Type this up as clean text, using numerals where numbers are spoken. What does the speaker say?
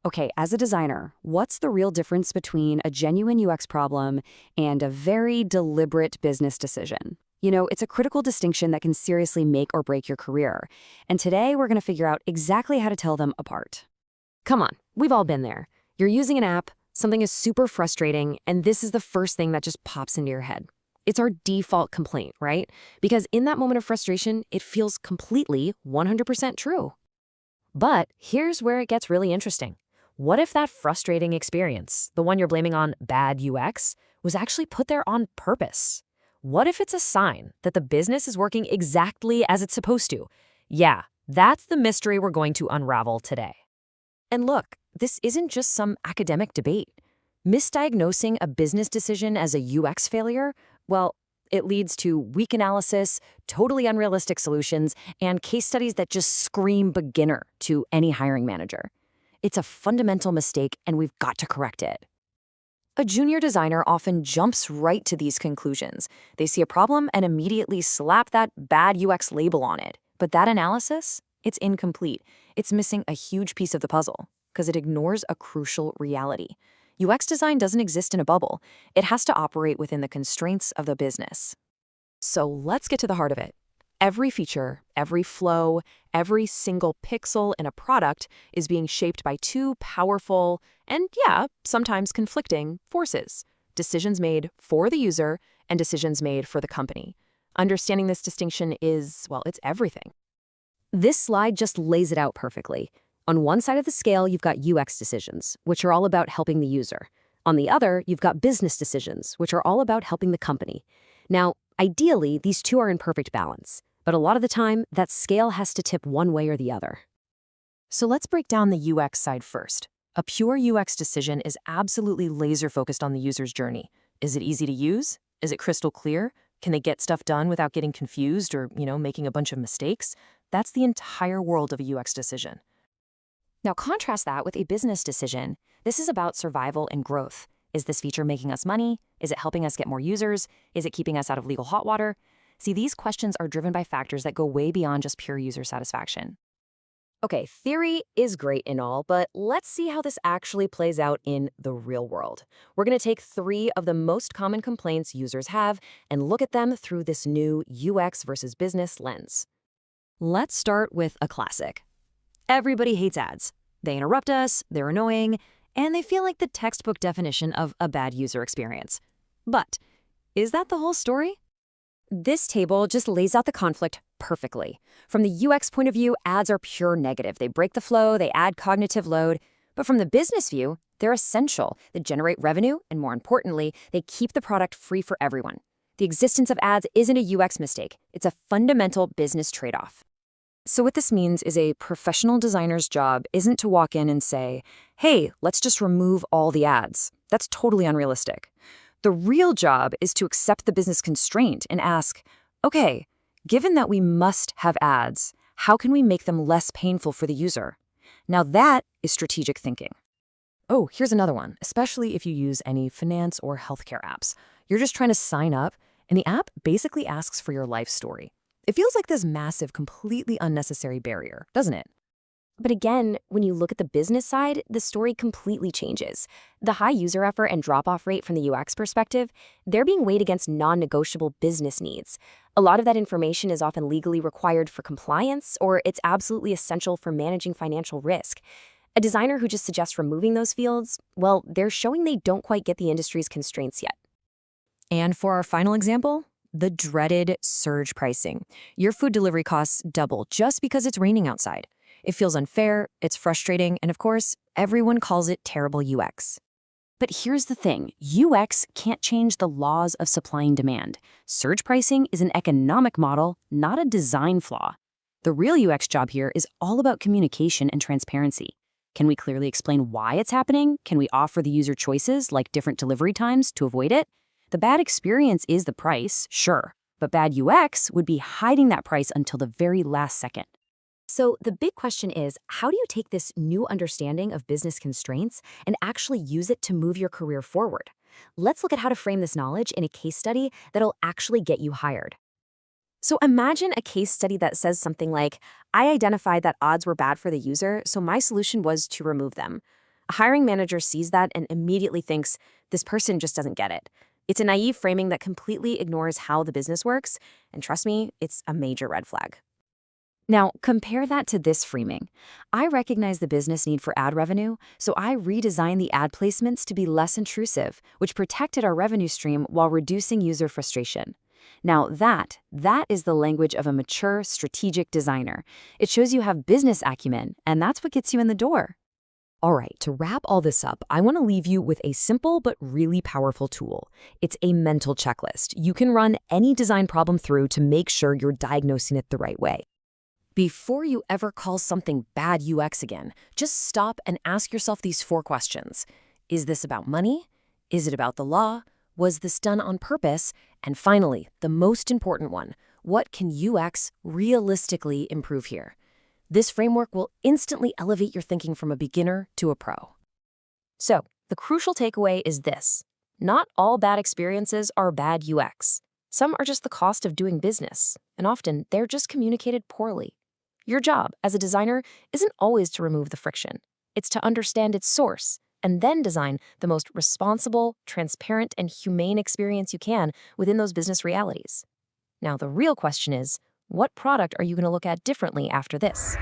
Okay, as a designer, what's the real difference between a genuine UX problem and a very deliberate business decision? It's a critical distinction that can seriously make or break your career. And today we're going to figure out exactly how to tell them apart. Come on, we've all been there. You're using an app, something is super frustrating, and this is the first thing that just pops into your head. It's our default complaint, right? Because in that moment of frustration, it feels completely 100% true. But here's where it gets really interesting. What if that frustrating experience, the one you're blaming on bad UX, was actually put there on purpose? What if it's a sign that the business is working exactly as it's supposed to? Yeah, that's the mystery we're going to unravel today. And look, this isn't just some academic debate. Misdiagnosing a business decision as a UX failure, well, it leads to weak analysis, totally unrealistic solutions, and case studies that just scream beginner to any hiring manager. It's a fundamental mistake, and we've got to correct it. A junior designer often jumps right to these conclusions. They see a problem and immediately slap that bad UX label on it. But that analysis, it's incomplete. It's missing a huge piece of the puzzle because it ignores a crucial reality. UX design doesn't exist in a bubble. It has to operate within the constraints of the business. So let's get to the heart of it. Every feature, every flow, every single pixel in a product is being shaped by two powerful and, sometimes conflicting forces. Decisions made for the user and decisions made for the company. Understanding this distinction is, it's everything. This slide just lays it out perfectly. On one side of the scale, you've got UX decisions, which are all about helping the user. On the other, you've got business decisions, which are all about helping the company. Now, ideally, these two are in perfect balance. But a lot of the time, that scale has to tip one way or the other. So let's break down the UX side first. A pure UX decision is absolutely laser-focused on the user's journey. Is it easy to use? Is it crystal clear? Can they get stuff done without getting confused or, making a bunch of mistakes? That's the entire world of a UX decision. Now contrast that with a business decision. This is about survival and growth. Is this feature making us money? Is it helping us get more users? Is it keeping us out of legal hot water? See, these questions are driven by factors that go way beyond just pure user satisfaction. Okay, theory is great and all, but let's see how this actually plays out in the real world. We're going to take 3 of the most common complaints users have and look at them through this new UX versus business lens. Let's start with a classic. Everybody hates ads. They interrupt us, they're annoying, and they feel like the textbook definition of a bad user experience. But is that the whole story? This table just lays out the conflict perfectly. From the UX point of view, ads are pure negative. They break the flow, they add cognitive load. But from the business view, they're essential. They generate revenue, and more importantly, they keep the product free for everyone. The existence of ads isn't a UX mistake. It's a fundamental business trade-off. So what this means is a professional designer's job isn't to walk in and say, hey, let's just remove all the ads. That's totally unrealistic. The real job is to accept the business constraint and ask, okay, given that we must have ads, how can we make them less painful for the user? Now that is strategic thinking. Oh, here's another one, especially if you use any finance or healthcare apps. You're just trying to sign up, and the app basically asks for your life story. It feels like this massive, completely unnecessary barrier, doesn't it? But again, when you look at the business side, the story completely changes. The high user effort and drop-off rate from the UX perspective, they're being weighed against non-negotiable business needs. A lot of that information is often legally required for compliance, or it's absolutely essential for managing financial risk. A designer who just suggests removing those fields, they're showing they don't quite get the industry's constraints yet. And for our final example, the dreaded surge pricing. Your food delivery costs double just because it's raining outside. It feels unfair, it's frustrating, and of course, everyone calls it terrible UX. But here's the thing, UX can't change the laws of supply and demand. Surge pricing is an economic model, not a design flaw. The real UX job here is all about communication and transparency. Can we clearly explain why it's happening? Can we offer the user choices, like different delivery times, to avoid it? The bad experience is the price, sure, but bad UX would be hiding that price until the very last second. So the big question is, how do you take this new understanding of business constraints and actually use it to move your career forward? Let's look at how to frame this knowledge in a case study that'll actually get you hired. So imagine a case study that says something like, I identified that odds were bad for the user, so my solution was to remove them. A hiring manager sees that and immediately thinks, this person just doesn't get it. It's a naive framing that completely ignores how the business works, and trust me, it's a major red flag. Now, compare that to this framing. I recognize the business need for ad revenue, so I redesigned the ad placements to be less intrusive, which protected our revenue stream while reducing user frustration. Now, that is the language of a mature, strategic designer. It shows you have business acumen, and that's what gets you in the door. All right, to wrap all this up, I want to leave you with a simple but really powerful tool. It's a mental checklist. You can run any design problem through to make sure you're diagnosing it the right way. Before you ever call something bad UX again, just stop and ask yourself these 4 questions. Is this about money? Is it about the law? Was this done on purpose? And finally, the most important one, what can UX realistically improve here? This framework will instantly elevate your thinking from a beginner to a pro. So, the crucial takeaway is this. Not all bad experiences are bad UX. Some are just the cost of doing business, and often they're just communicated poorly. Your job as a designer isn't always to remove the friction. It's to understand its source and then design the most responsible, transparent, and humane experience you can within those business realities. Now, the real question is, what product are you going to look at differently after this?